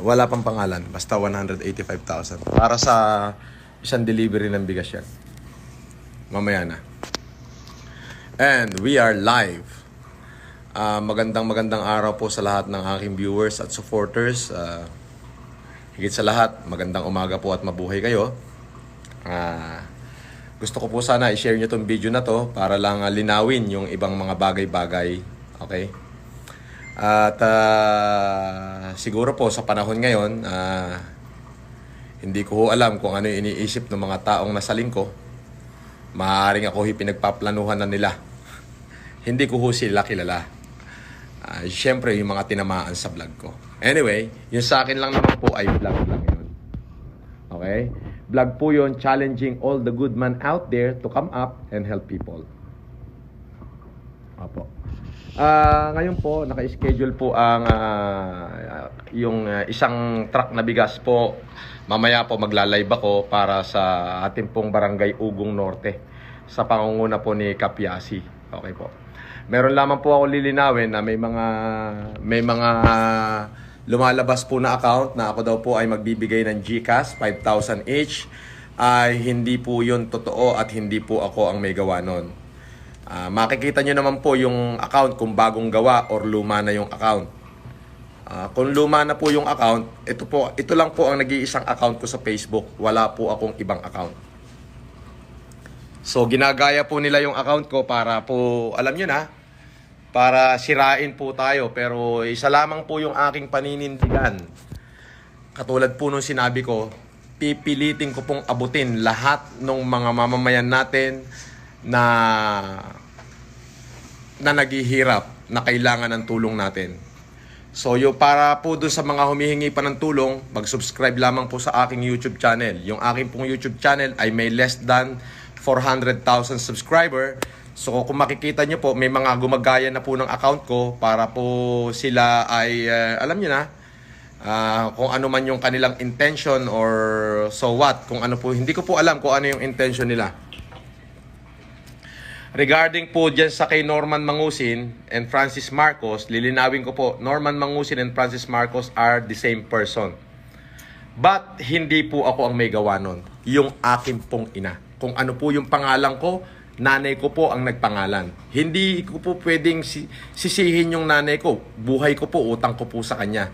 Wala pang pangalan. Basta 185,000. Para sa isang delivery ng bigas yan. Mamaya na. And we are live. Magandang araw po sa lahat ng aking viewers at supporters. Higit sa lahat, magandang umaga po at mabuhay kayo. Gusto ko po sana i-share nyo itong video na to para lang linawin yung ibang mga bagay-bagay. Okay? At siguro po sa panahon ngayon, hindi ko alam kung ano yung iniisip ng mga taong nasaling ko. Maaaring ako pinagpaplanuhan na nila. Hindi ko sila kilala. Siyempre yung mga tinamaan sa vlog ko. Anyway, yung sa akin lang naman po ay vlog lang yun. Okay? Vlog po yun, challenging all the good man out there to come up and help people. Opo. Ngayon po, naka-schedule po ang yung isang truck na bigas po. Mamaya po magla-live ako para sa ating pong barangay Ugong Norte sa pangunguna po ni Kapiasi. Okay po. Meron lamang po ako lilinawin na may mga lumalabas po na account na ako daw po ay magbibigay ng GCash 5,000 each. Ay hindi po yun totoo at hindi po ako ang may gawa nun. Makikita nyo naman po yung account kung bagong gawa or luma na yung account. Kung luma na po yung account, ito lang po ang nag-iisang account ko sa Facebook. Wala po akong ibang account. So ginagaya po nila yung account ko para po, alam nyo na, para sirain po tayo. Pero isa lamang po yung aking paninindigan. Katulad po nung sinabi ko, pipilitin ko pong abutin lahat ng mga mamamayan natin na naghihirap, na kailangan ng tulong natin. So para po dun sa mga humihingi pa ng tulong, mag-subscribe lamang po sa aking YouTube channel. Yung aking pong YouTube channel ay may less than 400,000 subscriber. So kung makikita nyo po, may mga gumagaya na po ng account ko para po sila ay, alam nyo na, kung ano man yung kanilang intention or so what. Kung ano po, hindi ko po alam kung ano yung intention nila. Regarding po dyan sa kay Norman Mangusin and Francis Marcos, lilinawin ko po, Norman Mangusin and Francis Marcos are the same person. But hindi po ako ang may gawa nun. Yung akin pong ina. Kung ano po yung pangalan ko, nanay ko po ang nagpangalan. Hindi ko po pwedeng sisihin yung nanay ko. Buhay ko po, utang ko po sa kanya.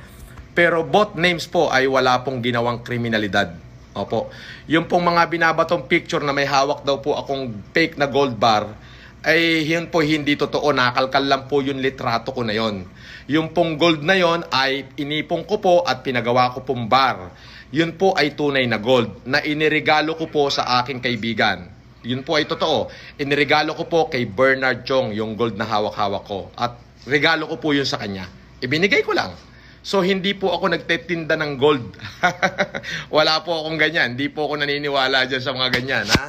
Pero both names po ay wala pong ginawang kriminalidad. Opo. Yung pong mga binabatong picture na may hawak daw po akong fake na gold bar, ay yun po hindi totoo. Nakalkal lang po yung litrato ko na yon. Yung pong gold na yon ay inipong ko po at pinagawa ko pong bar. Yun po ay tunay na gold na iniregalo ko po sa aking kaibigan. Yun po ay totoo. Iniregalo ko po kay Bernard Chong yung gold na hawak-hawak ko. At regalo ko po yun sa kanya. Ibinigay ko lang. So hindi po ako nagtetinda ng gold. Wala po akong ganyan. Hindi po ako naniniwala dyan sa mga ganyan. Ha?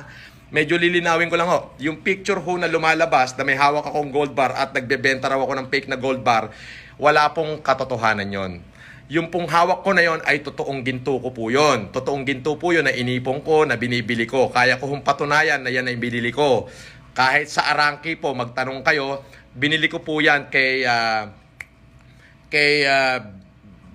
Medyo lilinawin ko lang ho. Yung picture ho na lumalabas na may hawak akong gold bar at nagbebenta raw ako ng fake na gold bar, wala pong katotohanan yon. Yung pong hawak ko na yon ay totoong ginto ko po yon. Totoong ginto po yon na inipong ko, na binibili ko. Kaya ko hong patunayan na yan ay binili ko. Kahit sa Arangki po, magtanong kayo, binili ko po yan kay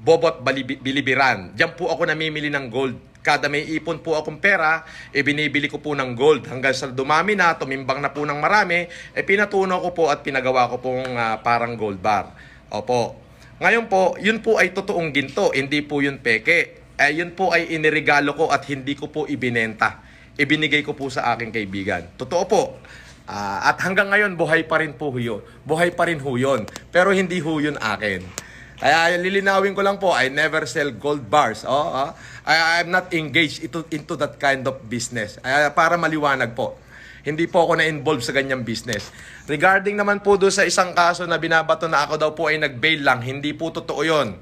Bobot Bilibiran. Diyan po ako namimili ng gold. Kada may ipon po akong pera, binibili ko po ng gold. Hanggang sa dumami na, tumimbang na po ng marami, pinatunaw ko po at pinagawa ko pong parang gold bar. Opo. Ngayon po, yun po ay totoong ginto, hindi po yun peke. Yun po ay iniregalo ko at hindi ko po ibinenta. Ibinigay ko po sa aking kaibigan. Totoo po. At hanggang ngayon, buhay pa rin po yun. Buhay pa rin ho yun. Pero hindi ho yun akin. Kaya lilinawin ko lang po, I never sell gold bars. I'm not engaged into that kind of business. Para maliwanag po. Hindi po ako na-involve sa ganyang business. Regarding naman po doon sa isang kaso na binabato na ako daw po ay nag-bail lang, hindi po totoo yun.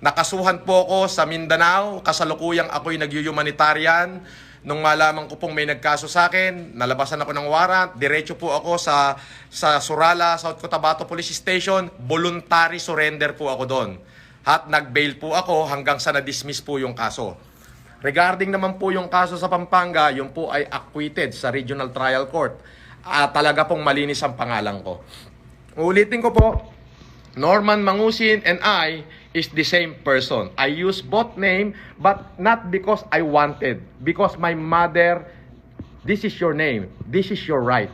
Nakasuhan po ako sa Mindanao, kasalukuyang ako'y nag-humanitarian. Nung malaman ko pong may nagkaso sa akin, nalabasan ako ng warrant, diretso po ako sa Surala, South Cotabato Police Station, voluntary surrender po ako doon. At nag-bail po ako hanggang sa na-dismiss po yung kaso. Regarding naman po yung kaso sa Pampanga, yung po ay acquitted sa Regional Trial Court. Talaga pong malinis ang pangalan ko. Ulitin ko po, Norman Mangusin and I, is the same person. I use both name, but not because I wanted. Because my mother, this is your name. This is your right.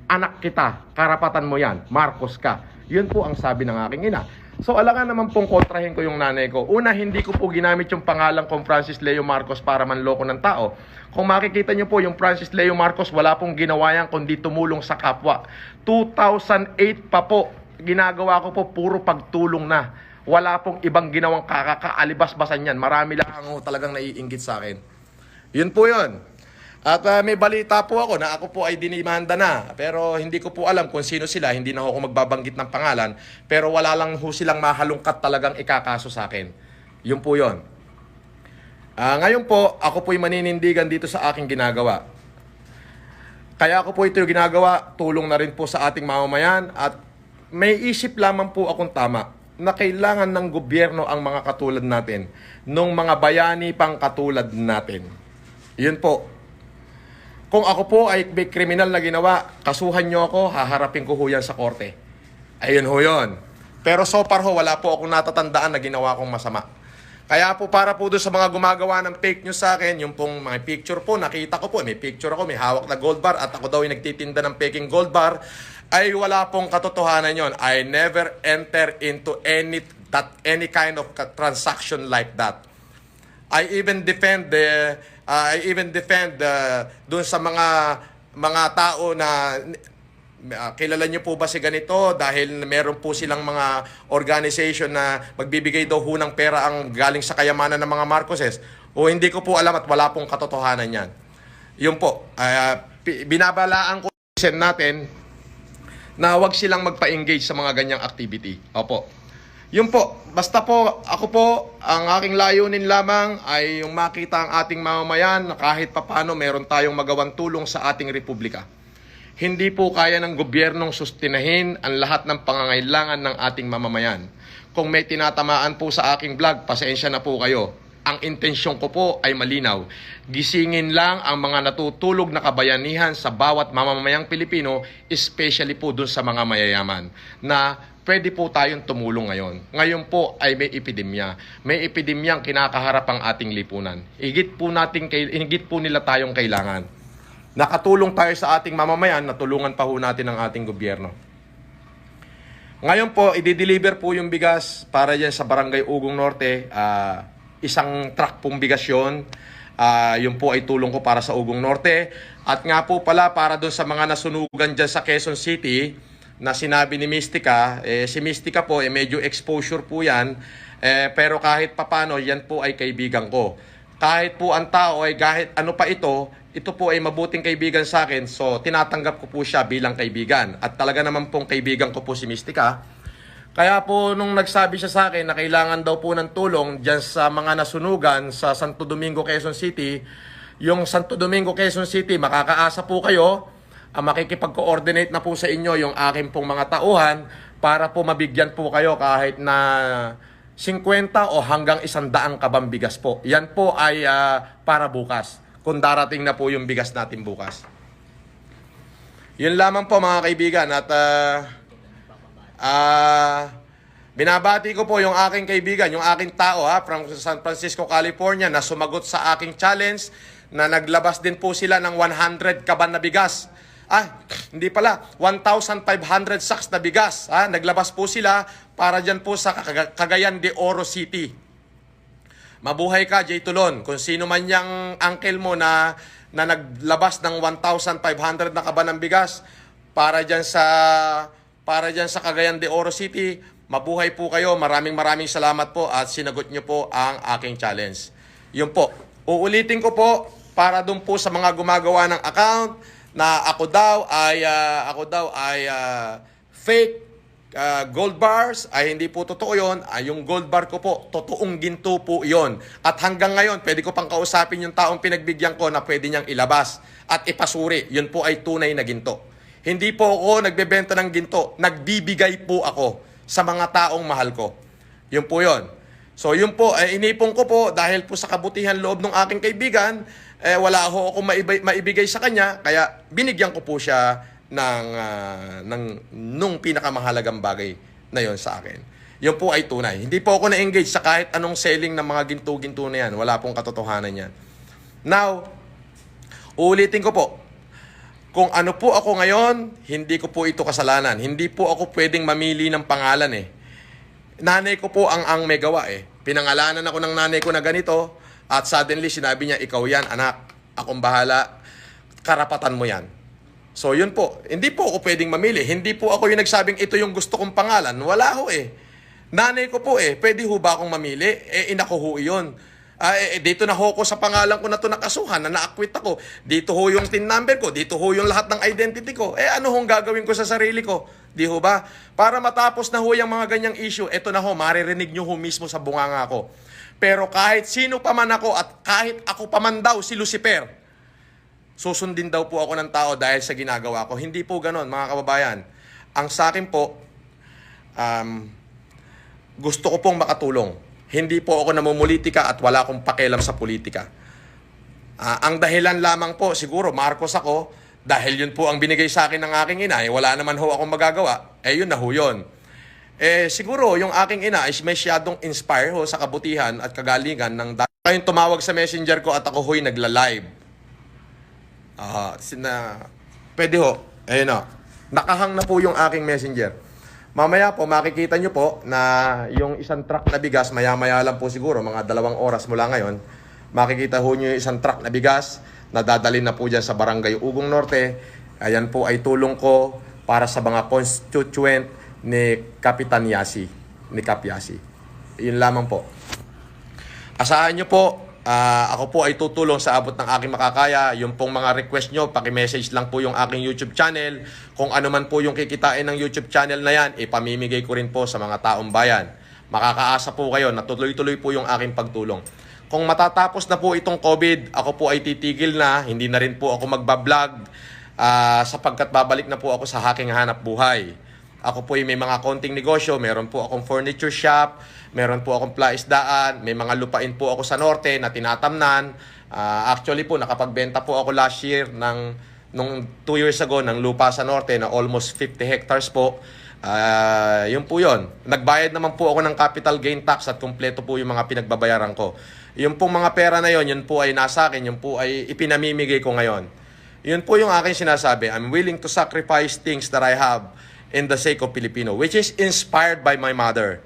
Anak kita, karapatan mo yan. Marcos ka. Yun po ang sabi ng aking ina. So, alangan naman pong kontrahin ko yung nanay ko. Una, hindi ko po ginamit yung pangalan kong Francis Leo Marcos para manloko ng tao. Kung makikita nyo po, yung Francis Leo Marcos, wala pong ginawa yan kundi tumulong sa kapwa. 2008 pa po, ginagawa ko po puro pagtulong na. Wala pong ibang ginawang kakaalibas-basan yan. Marami lang ang talagang naiinggit sa akin. Yun po yun. At may balita po ako na ako po ay dinimanda na. Pero hindi ko po alam kung sino sila. Hindi na ako magbabanggit ng pangalan. Pero wala lang ho silang mahalungkat talagang ikakaso sa akin. Yun po yun. Ngayon po, ako po'y maninindigan dito sa aking ginagawa. Kaya ako po ito yung ginagawa. Tulong na rin po sa ating mamamayan. At may isip lamang po akong tama na kailangan ng gobyerno ang mga katulad natin. Nung mga bayani pang katulad natin. Yun po. Kung ako po ay may kriminal na ginawa, kasuhan nyo ako, haharapin ko ho yan sa korte. Ayun ho yun. Pero so far ho, wala po akong natatandaan na ginawa kong masama. Kaya po para po doon sa mga gumagawa ng fake news sa akin, yung pong mga picture po, nakita ko po, may picture ako, may hawak na gold bar at ako daw ay nagtitinda ng faking gold bar, ay wala pong katotohanan yon. I never enter into any kind of transaction like that. I even defend doon sa mga tao na kilala niyo po ba si ganito dahil meron po silang mga organization na magbibigay daw ho ng pera ang galing sa kayamanan ng mga Marcoses. O hindi ko po alam at wala pong katotohanan yan. Yun po, binabalaan ko natin na wag silang magpa-engage sa mga ganyang activity. Opo. Yun po, basta po, ako po, ang aking layunin lamang ay yung makita ang ating mamamayan na kahit papano meron tayong magawang tulong sa ating republika. Hindi po kaya ng gobyernong sustinahin ang lahat ng pangangailangan ng ating mamamayan. Kung may tinatamaan po sa aking vlog, pasensya na po kayo. Ang intensyon ko po ay malinaw. Gisingin lang ang mga natutulog na kabayanihan sa bawat mamamayang Pilipino, especially po dun sa mga mayayaman, na pwede po tayong tumulong ngayon. Ngayon po ay may epidemya. May epidemyang kinakaharap ang ating lipunan. Higit po nila tayong kailangan. Nakatulong tayo sa ating mamamayan, natulungan pa ho natin ang ating gobyerno. Ngayon po, i-deliver po yung bigas para dyan sa Barangay Ugong Norte. Isang truck pong bigas yun. Yun po ay tulong ko para sa Ugong Norte. At nga po pala, para doon sa mga nasunugan dyan sa Quezon City, na sinabi ni Mystica, si Mystica po, medyo exposure po yan, pero kahit papano, yan po ay kaibigan ko. Kahit po ang tao ay kahit ano pa ito po ay mabuting kaibigan sa akin, so tinatanggap ko po siya bilang kaibigan. At talaga naman pong kaibigan ko po si Mystica. Kaya po nung nagsabi siya sa akin na kailangan daw po ng tulong dyan sa mga nasunugan sa Santo Domingo, Quezon City, yung Santo Domingo, Quezon City, makakaasa po kayo, makikipag-coordinate na po sa inyo yung aking pong mga tauhan para po mabigyan po kayo kahit na 50 o hanggang 100 kabang bigas po. Yan po ay para bukas, kung darating na po yung bigas natin bukas. Yun lamang po mga kaibigan at binabati ko po yung aking kaibigan, yung aking tao from San Francisco, California na sumagot sa aking challenge na naglabas din po sila ng 100 kaban na bigas. Hindi pala, 1,500 sacks na bigas. Naglabas po sila para dyan po sa Cagayan de Oro City. Mabuhay ka, Jay Tulon. Kung sino man yung uncle mo na naglabas ng 1,500 na kaban ng bigas para dyan sa Cagayan de Oro City, mabuhay po kayo. Maraming salamat po at sinagot nyo po ang aking challenge. Yun po. Uulitin ko po para dun po sa mga gumagawa ng account na ako daw ay fake gold bars, ay hindi po totoo yon. Yung gold bar ko po, totoong ginto po yon. At hanggang ngayon, pwede ko pang kausapin yung taong pinagbigyan ko na pwede niyang ilabas at ipasuri. Yun po ay tunay na ginto. Hindi po ako nagbebenta ng ginto. Nagbibigay po ako sa mga taong mahal ko. Yun po yon. So yun po, inipon ko po dahil po sa kabutihan loob ng aking kaibigan, wala ho akong maibigay sa kanya, kaya binigyan ko po siya nung pinakamahalagang bagay na yon sa akin. Yun po ay tunay. Hindi po ako na-engage sa kahit anong selling ng mga ginto-ginto na yan. Wala pong katotohanan yan. Now, uulitin ko po, kung ano po ako ngayon, hindi ko po ito kasalanan. Hindi po ako pwedeng mamili ng pangalan eh. Nanay ko po ang may gawa eh. Pinangalanan ako ng nanay ko na ganito at suddenly sinabi niya, ikaw yan anak, akong bahala, karapatan mo yan. So yun po, hindi po ako pwedeng mamili. Hindi po ako yung nagsabing ito yung gusto kong pangalan. Wala ho eh. Nanay ko po eh, pwede ho ba akong mamili? Inako ho yun. Dito na ho ko sa pangalan ko na to nakasuhan, na na-acquit ako. Dito ho yung TIN number ko, dito ho yung lahat ng identity ko. Ano hong gagawin ko sa sarili ko? Di ho ba? Para matapos na ho yung mga ganyang issue, eto na ho, maririnig nyo ho mismo sa bunganga ko. Pero kahit sino pa man ako at kahit ako pa man daw si Lucifer, susundin daw po ako ng tao dahil sa ginagawa ko. Hindi po ganon, mga kababayan. Ang sa akin po, gusto ko pong makatulong. Hindi po ako namumulitika at wala akong pakialam sa politika. Ang dahilan lamang po, siguro Marcos ako, dahil yun po ang binigay sa akin ng aking ina, wala naman ho akong magagawa, yun na ho yun. Siguro yung aking ina is masyadong inspire ho sa kabutihan at kagalingan ng kayong tumawag sa messenger ko at ako ho'y nagla-live. Pwede ho, ayun o. Nakahang na po yung aking messenger. Mamaya po, makikita nyo po na yung isang truck na bigas, maya-maya lang po siguro, mga 2 oras mula ngayon, makikita ho nyo yung isang truck na bigas na dadalhin na po dyan sa Barangay Ugong Norte. Ayan po ay tulong ko para sa mga constituent ni Kapitan Yasi, ni Kap Yasi. Yun lamang po. Asahan nyo po, ako po ay tutulong sa abot ng aking makakaya. Yung pong mga request nyo, paki-message lang po yung aking YouTube channel. Kung ano man po yung kikitain ng YouTube channel na yan, ipamimigay ko rin po sa mga taong bayan. Makakaasa po kayo na tuloy-tuloy po yung aking pagtulong. Kung matatapos na po itong COVID, ako po ay titigil na. Hindi na rin po ako magbablog sapagkat babalik na po ako sa aking hanap buhay. Ako po ay may mga konting negosyo, meron po akong furniture shop, meron po akong plaisdaan, may mga lupain po ako sa norte na tinatamnan. Actually po, nakapagbenta po ako last year nung 2 years ago ng lupa sa norte na almost 50 hectares po. Yun po yun. Nagbayad naman po ako ng capital gain tax at kumpleto po yung mga pinagbabayaran ko. Yung pong mga pera na yun po ay nasa akin, yun po ay ipinamimigay ko ngayon. Yun po yung aking sinasabi, I'm willing to sacrifice things that I have in the sake of Filipino, which is inspired by my mother.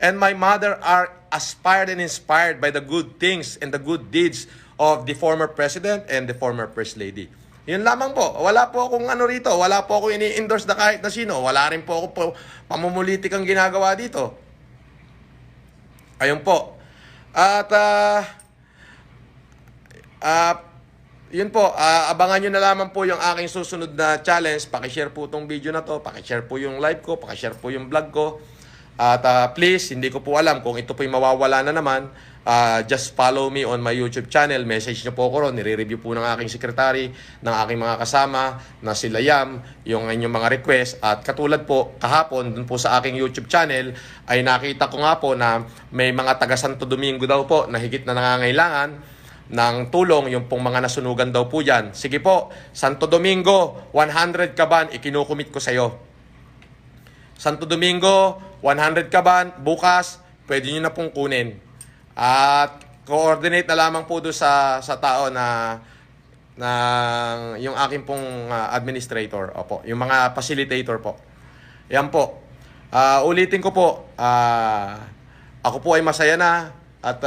And my mother are aspired and inspired by the good things and the good deeds of the former president and the former first lady. Yun lamang po. Wala po akong ano rito. Wala po ako ini-endorse na kahit na sino. Wala rin po ako pamumulitik ang ginagawa dito. Ayun po. At yun po, abangan nyo na lamang po yung aking susunod na challenge. Pakishare po itong video na to, pakishare po yung live ko, pakishare po yung vlog ko. At please, hindi ko po alam kung ito po'y mawawala na naman. Just follow me on my YouTube channel. Message nyo po ako ron. Nire-review po ng aking secretary, ng aking mga kasama, na sila Yam, yung inyong mga request. At katulad po, kahapon, dun po sa aking YouTube channel, ay nakita ko nga po na may mga taga Santo Domingo daw po na higit na nangangailangan ng tulong, yung pong mga nasunugan daw po dyan. Sige po, Santo Domingo, 100 kaban, ikinukumit ko sa'yo. Santo Domingo, 100 kaban, bukas, pwede nyo na pong kunin. At coordinate na lamang po doon sa tao na yung aking pong administrator. Opo, yung mga facilitator po. Yan po. Ulitin ko po, ako po ay masaya na at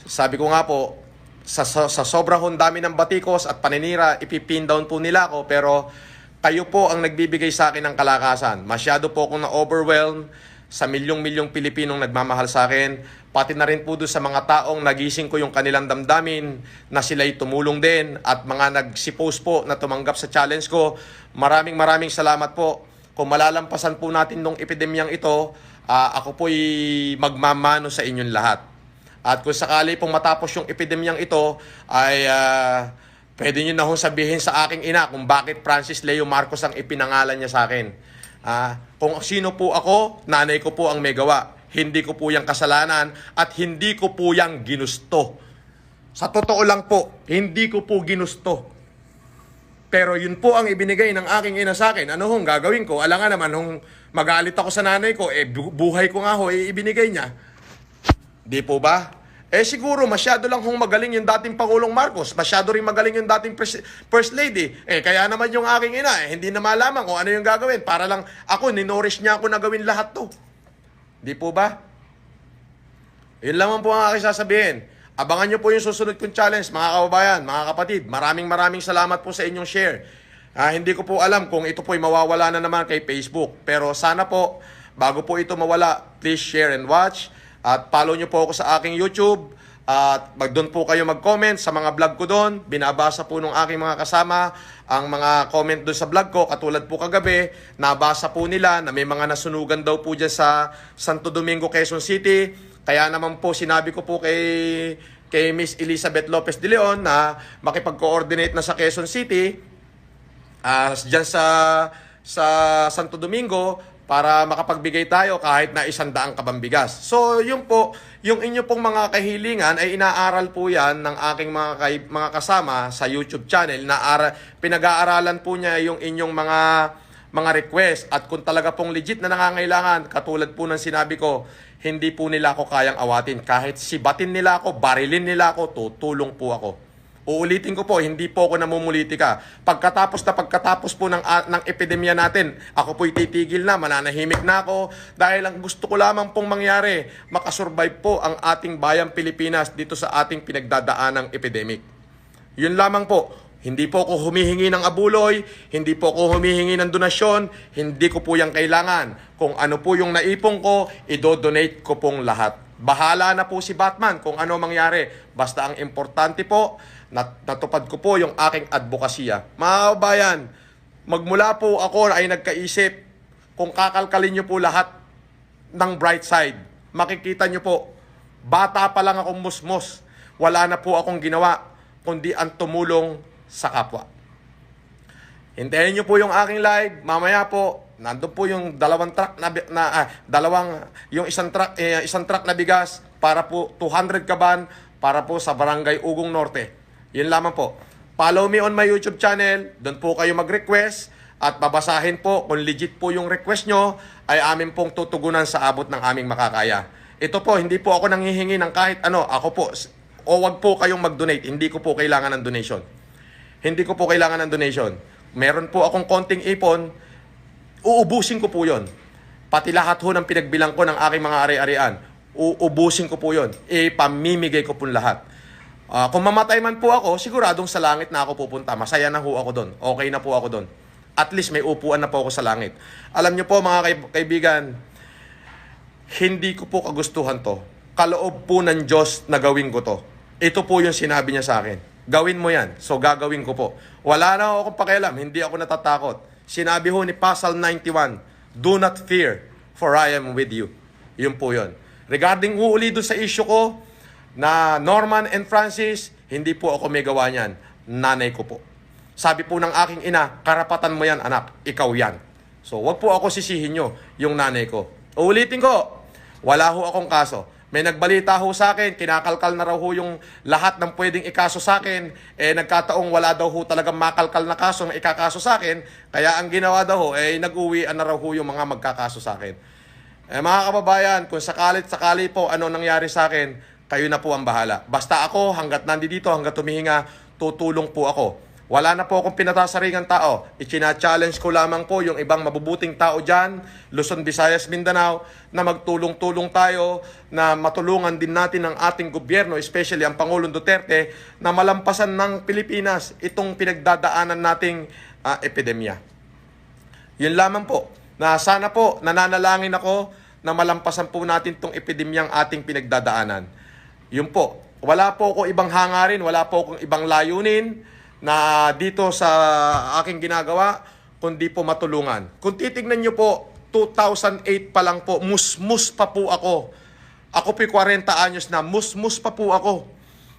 sabi ko nga po, sa sobrang dami ng batikos at paninira, ipipin down po nila ako, pero kayo po ang nagbibigay sa akin ng kalakasan. Masyado po akong na-overwhelm sa milyong-milyong Pilipinong nagmamahal sa akin, pati na rin po doon sa mga taong nagising ko yung kanilang damdamin na sila'y tumulong din at mga nagsipose po na tumanggap sa challenge ko. Maraming salamat po. Kung malalampasan po natin nung epidemyang ito, ako po'y magmamano sa inyong lahat. At kung sakali pong matapos yung epidemyang ito, ay pwede nyo na hong sabihin sa aking ina kung bakit Francis Leo Marcos ang ipinangalan niya sa akin. Kung sino po ako, nanay ko po ang may gawa. Hindi ko po yung kasalanan at hindi ko po yung ginusto. Sa totoo lang po, hindi ko po ginusto. Pero yun po ang ibinigay ng aking ina sa akin. Ano hong gagawin ko? Alangan naman hong Magalit ako sa nanay ko, buhay ko nga ho, ibinigay niya. Di po ba? Siguro masyado lang hong magaling yung dating Pangulong Marcos. Masyado rin magaling yung dating First Lady. Kaya naman yung aking ina, hindi na malaman kung ano yung gagawin. Para lang ako, ninorish niya ako na gawin lahat to. Di po ba? Yun lamang po ang aking sasabihin. Abangan nyo po yung susunod kong challenge, mga kababayan, mga kapatid. Maraming salamat po sa inyong share. Hindi ko po alam kung ito po'y mawawala na naman kay Facebook. Pero sana po, bago po ito mawala, please share and watch. At follow nyo po ako sa aking YouTube. At doon po kayo mag-comment sa mga vlog ko doon. Binabasa po ng aking mga kasama ang mga comment doon sa vlog ko. Katulad po kagabi, nabasa po nila na may mga nasunugan daw po dyan sa Santo Domingo, Quezon City. Kaya naman po sinabi ko po kay Miss Elizabeth Lopez de Leon na makipag-coordinate na sa Quezon City dyan sa Santo Domingo para makapagbigay tayo kahit na 100 kabambigas. So, yun po, yung inyo pong mga kahilingan ay inaaral po yan ng aking mga kasama sa YouTube channel. Pinag-aaralan po niya yung inyong mga request. At kung talaga pong legit na nangangailangan, katulad po ng sinabi ko, hindi po nila ako kayang awatin. Kahit sibatin nila ako, barilin nila ako, tutulong po ako. Uulitin ko po, hindi po ako namumulitika. Pagkatapos po ng epidemya natin, ako po'y titigil na, mananahimik na ako. Dahil ang gusto ko lamang pong mangyari, makasurvive po ang ating bayang Pilipinas dito sa ating pinagdadaanang epidemic. Yun lamang po. Hindi po ako humihingi ng abuloy, hindi po ako humihingi ng donasyon, hindi ko po yung kailangan. Kung ano po yung naipong ko, idodonate ko pong lahat. Bahala na po si Batman kung ano mangyari. Basta ang importante po, natupad ko po yung aking advokasya. Mga kabayan, magmula po ako ay nagkaisip, kung kakalkalin nyo po lahat ng bright side, makikita nyo po, bata pa lang akong musmos, wala na po akong ginawa, kundi ang tumulong sa kapwa. Hintayin nyo po yung aking live, mamaya po, nandun po yung isang truck na bigas para po 200 kaban para po sa Barangay Ugong Norte. Yun lamang po. Follow me on my YouTube channel. Doon po kayo mag-request at babasahin po kung legit po yung request nyo ay amin pong tutugunan sa abot ng aming makakaya. Ito po, hindi po ako nanghihingi ng kahit ano. Ako po, o wag po kayong mag-donate. Hindi ko po kailangan ng donation. Hindi ko po kailangan ng donation. Meron po akong konting ipon, uubusin ko po yon. Pati lahat ho ng pinagbilang ko ng aking mga ari-arian, uubusin ko po yon. Ipamimigay ko po lahat. Kung mamatay man po ako, siguradong sa langit na ako pupunta. Masaya na ho ako doon. Okay na po ako doon. At least may upuan na po ako sa langit. Alam niyo po mga kaibigan, hindi ko po kagustuhan to. Kaloob po ng Diyos na gawin ko to. Ito po yung sinabi niya sa akin. Gawin mo yan. So gagawin ko po. Wala na akong pakialam. Hindi ako natatakot. Sinabi ho ni Psalm 91, do not fear, for I am with you. Yun po yun. Regarding uuli doon sa issue ko, na Norman and Francis, hindi po ako may gawa niyan. Nanay ko po. Sabi po ng aking ina, karapatan mo yan anak, ikaw yan. So wag po ako sisihin nyo, yung nanay ko. Uulitin ko, wala ho akong kaso. May nagbalita ho sa akin, kinakalkal na raw ho yung lahat ng pwedeng ikaso sa akin. Nagkataong wala daw ho talagang makalkal na kaso na ikakaso sa akin. Kaya ang ginawa daw ho, nag-uwian na raw ho yung mga magkakaso sa akin. Mga kababayan, kung sakali po ano nangyari sa akin, kayo na po ang bahala. Basta ako, hanggat nandito, hanggat tumihinga, tutulong po ako. Wala na po akong pinatasaringang tao. Ichina-challenge ko lamang po yung ibang mabubuting tao dyan, Luzon, Visayas, Mindanao, na magtulong-tulong tayo, na matulungan din natin ang ating gobyerno, especially ang Pangulong Duterte, na malampasan ng Pilipinas itong pinagdadaanan nating epidemya. Yun lamang po, na sana po, nananalangin ako na malampasan po natin itong epidemyang ating pinagdadaanan. Yun po, wala po ako ibang hangarin, wala po akong ibang layunin na dito sa aking ginagawa, kundi po matulungan. Kung titignan nyo po, 2008 pa lang po, musmus pa po ako. Ako po 40 anyos na, musmus pa po ako.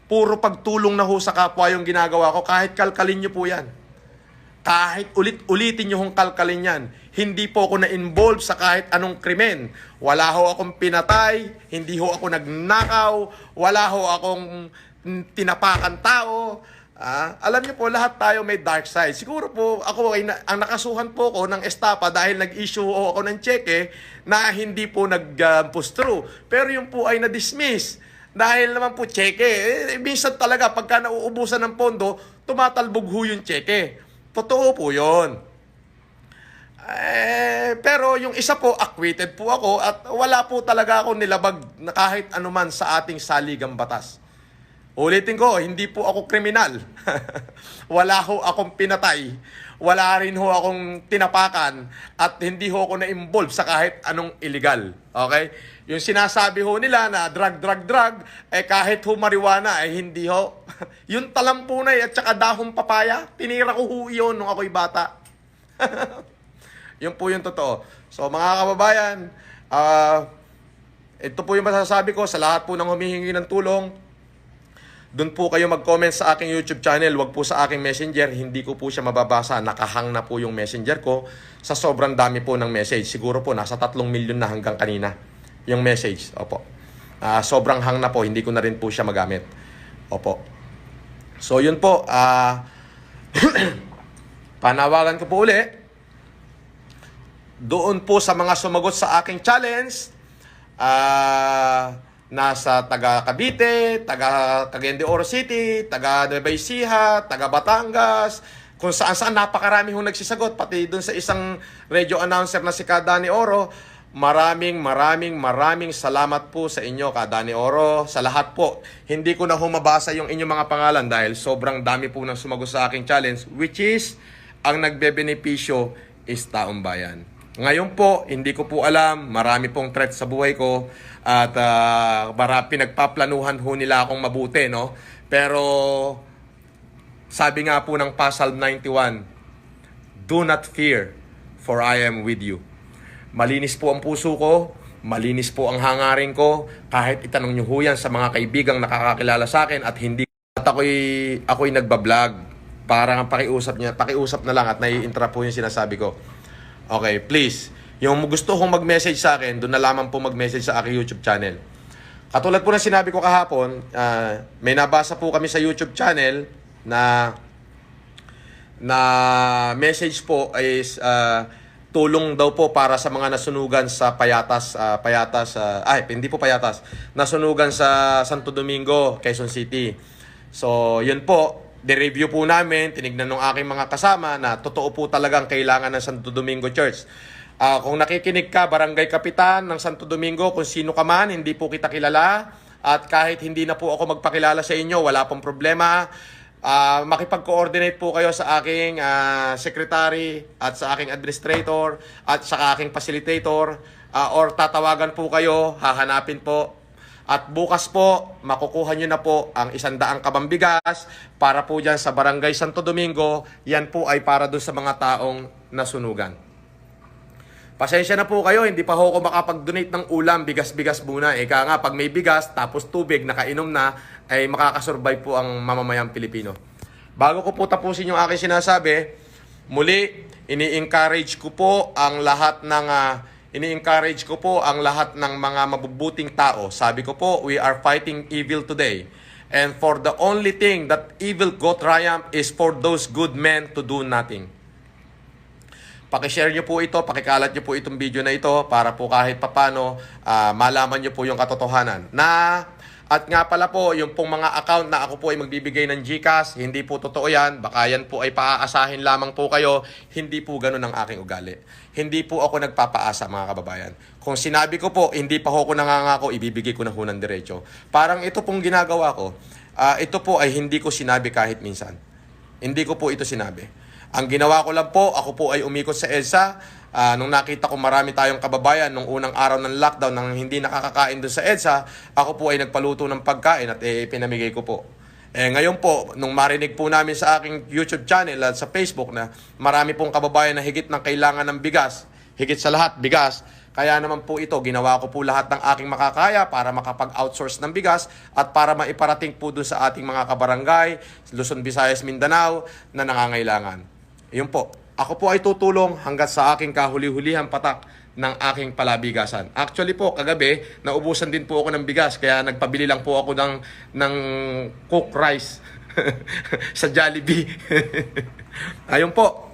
Puro pagtulong na ho sa kapwa yung ginagawa ko, kahit kalkalin nyo po yan. Kahit ulitin nyo hong kalkalin yan. Hindi po ako na-involve sa kahit anong krimen. Wala ho akong pinatay, hindi ho ako nagnakaw, wala ho akong tinapakan tao, Alam niyo po, lahat tayo may dark side. Siguro po, ako ay ang nakasuhan po ko ng estapa dahil nag-issue ako ng cheque na hindi po nag-push through. Pero yung po ay na-dismiss. Dahil naman po cheque, minsan talaga pagka nauubusan ng pondo, tumatalbog ho yung cheque. Totoo po yun. Pero yung isa po, acquitted po ako at wala po talaga ako nilabag na kahit anuman sa ating saligang batas. Ulitin ko, hindi po ako kriminal. Wala ho akong pinatay. Wala rin ho akong tinapakan. At hindi ho ako na-involve sa kahit anong illegal. Okay? Yung sinasabi ho nila na drug, kahit ho marijuana, hindi ho. Yung talampunay at saka dahong papaya, tinira ko ho yun nung ako'y bata. Yun po yung totoo. So mga kababayan, ito po yung masasabi ko sa lahat po ng humihingi ng tulong. Doon po kayo mag-comment sa aking YouTube channel, wag po sa aking messenger, hindi ko po siya mababasa, nakahang na po yung messenger ko sa sobrang dami po ng message. Siguro po nasa 3 milyon na hanggang kanina yung message. Opo. Sobrang hang na po, hindi ko na rin po siya magamit. Opo. So yun po, panawagan ko po uli, doon po sa mga sumagot sa aking challenge, nasa taga Cavite, taga Cagayan de Oro City, taga Nueva Ecija, taga Batangas, kung saan-saan napakarami hong nagsisagot, pati doon sa isang radio announcer na si Kadani Oro. Maraming salamat po sa inyo, Kadani Oro, sa lahat po. Hindi ko na humabasa yung inyong mga pangalan dahil sobrang dami po nang sumagot sa aking challenge, which is, ang nagbebenepisyo is taong bayan. Ngayon po, hindi ko po alam, marami pong threat sa buhay ko at pinagpaplanuhan ho nila akong mabuti, no? Pero sabi nga po ng Psalm 91, do not fear, for I am with you. Malinis po ang puso ko, malinis po ang hangarin ko, kahit itanong nyo ho yan sa mga kaibigang nakakakilala sa akin at hindi. At ako'y nagbablog, parang pakiusap na lang at nai-interrupt po yung sinasabi ko. Okay, please. Yung gusto kong mag-message sa akin, doon na lamang po mag-message sa aking YouTube channel. Katulad po ng sinabi ko kahapon, may nabasa po kami sa YouTube channel na message po is tulong daw po para sa mga nasunugan sa nasunugan sa Santo Domingo, Quezon City. So, yun po. De-review po namin, tinignan ng aking mga kasama na totoo po talagang kailangan ng Santo Domingo Church. Kung nakikinig ka, barangay kapitan ng Santo Domingo, kung sino ka man, hindi po kita kilala. At kahit hindi na po ako magpakilala sa inyo, wala pong problema. Makipag-coordinate po kayo sa aking secretary at sa aking administrator at sa aking facilitator. Or tatawagan po kayo, hahanapin po. At bukas po, makukuha nyo na po ang 100 kabang bigas para po dyan sa Barangay Santo Domingo. Yan po ay para doon sa mga taong nasunugan. Pasensya na po kayo, hindi pa ako makapag-donate ng ulam, bigas-bigas muna. Ika nga, pag may bigas, tapos tubig, nakainom na, ay makakasurvive po ang mamamayang Pilipino. Bago ko po tapusin yung aking sinasabi, muli, ini-encourage ko po ang lahat ng mga mabubuting tao. Sabi ko po, we are fighting evil today. And for the only thing that evil go triumph is for those good men to do nothing. Pakishare nyo po ito, pakikalat nyo po itong video na ito para po kahit papano malaman nyo po yung katotohanan. At nga pala po, yung pong mga account na ako po ay magbibigay ng GCash, hindi po totoo yan. Baka yan po ay paaasahin lamang po kayo. Hindi po ganun ang aking ugali. Hindi po ako nagpapaasa, mga kababayan. Kung sinabi ko po, hindi pa ako nangangako, ibibigay ko na ho ng diretso. Parang ito pong ginagawa ko, ito po ay hindi ko sinabi kahit minsan. Hindi ko po ito sinabi. Ang ginawa ko lang po, ako po ay umikot sa EDSA. Nung nakita ko marami tayong kababayan nung unang araw ng lockdown nang hindi nakakakain doon sa EDSA, ako po ay nagpaluto ng pagkain at pinamigay ko po. Ngayon po, nung marinig po namin sa aking YouTube channel at sa Facebook na marami pong kababayan na higit ng kailangan ng bigas, higit sa lahat bigas, kaya naman po ito, ginawa ko po lahat ng aking makakaya para makapag-outsource ng bigas at para maiparating po doon sa ating mga kabarangay, Luzon, Visayas, Mindanao na nangangailangan. Yun po. Ako po ay tutulong hanggat sa aking kahuli-hulihan patak ng aking palabigasan. Actually po, kagabi, naubusan din po ako ng bigas. Kaya nagpabili lang po ako ng cooked rice. sa Jollibee. Ayun po.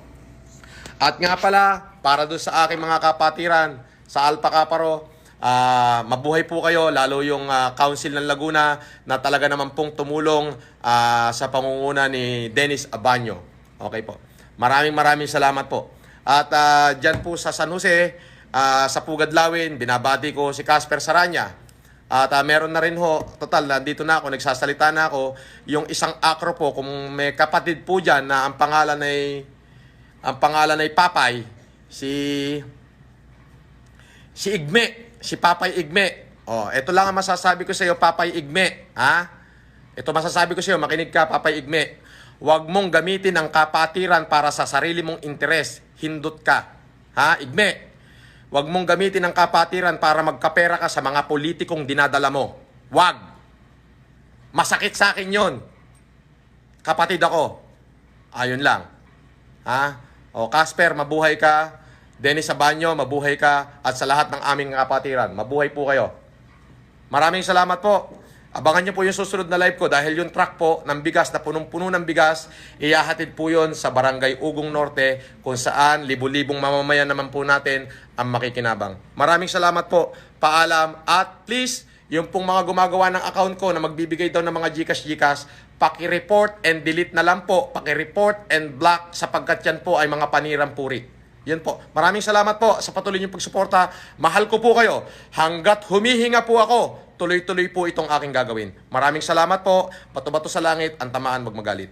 At nga pala, para doon sa aking mga kapatiran sa Alpha Kaparo, mabuhay po kayo, lalo yung Council ng Laguna na talaga naman pong tumulong sa pangunguna ni Dennis Abaño. Okay po. Maraming salamat po. At dyan po sa San Jose, sa Pugadlawin, binabati ko si Casper Saranya. At meron na rin ho, total, nandito na ako, nagsasalita na ako, yung isang akro po, kung may kapatid po dyan na ang pangalan ay Papay, si Igme, si Papay Igme. Oh, ito lang ang masasabi ko sa iyo, Papay Igme, ha? Ito masasabi ko sa iyo, makinig ka, Papay Igme. Huwag mong gamitin ang kapatiran para sa sarili mong interes. Hindot ka. Ha, Igme? Huwag mong gamitin ang kapatiran para magkapera ka sa mga politikong dinadala mo. Huwag. Masakit sa akin yon. Kapatid ako. Ayun lang. Ha? O, Casper, mabuhay ka. Dennis Abaño, mabuhay ka. At sa lahat ng aming kapatiran, mabuhay po kayo. Maraming salamat po. Abangan nyo po yung susunod na live ko dahil yung truck po ng bigas na punong-puno ng bigas, iyahatid po yun sa Barangay Ugong Norte kung saan libu-libong mamamayan naman po natin ang makikinabang. Maraming salamat po. Paalam. At please, yung pong mga gumagawa ng account ko na magbibigay daw ng mga Gcash, paki-report and delete na lang po. Paki-report and block sapagkat yan po ay mga panirang puri. Yan po. Maraming salamat po sa patuloy niyong pagsuporta. Mahal ko po kayo. Hanggat humihinga po ako, tuloy-tuloy po itong aking gagawin. Maraming salamat po. Bato-bato sa langit, ang tamaan magmagalit.